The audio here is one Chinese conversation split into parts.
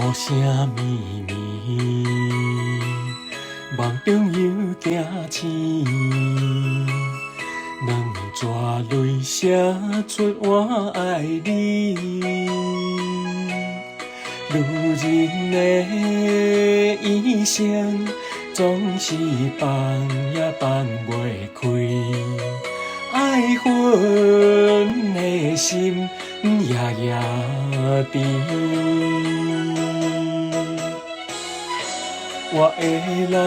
雨声绵绵，梦中犹惊醒，两撮泪写出我爱你。女人的一生，总是放也放袂开，爱恨的心夜夜甜。我的人，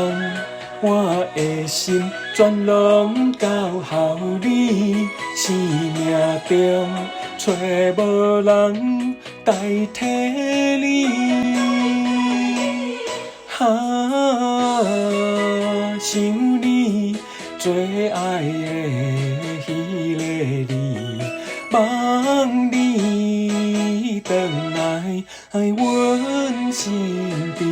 我的心，全拢交予你。生命中找无人代替你。想你最爱的迄个你，望你回来阮身边。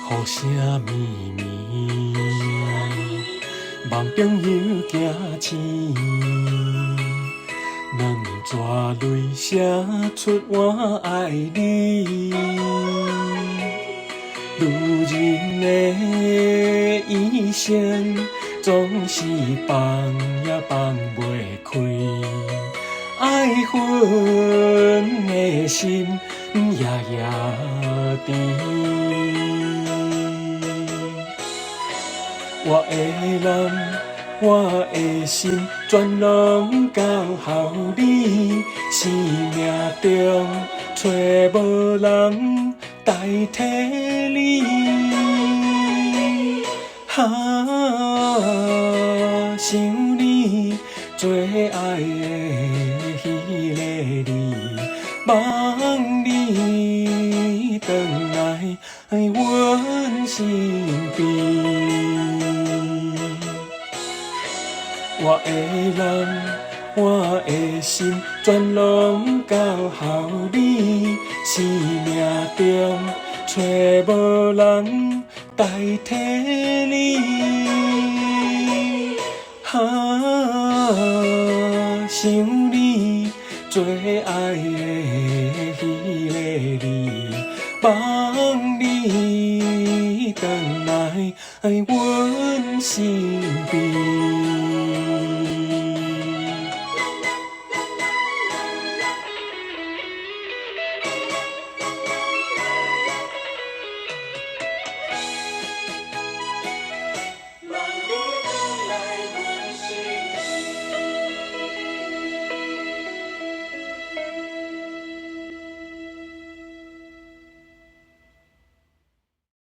雨声绵绵，梦中犹惊醒，两撮泪写出我爱你。女人的一生，总是放也放袂开，爱恨的心夜夜甜。我的人，我的心，全拢交予你。生命中找无人代替你。想你最爱的迄个你，望你回来阮身边。我的人，我的心，全拢交予你。生命中找无人代替你。想你最爱的迄个你，望你回来阮身边。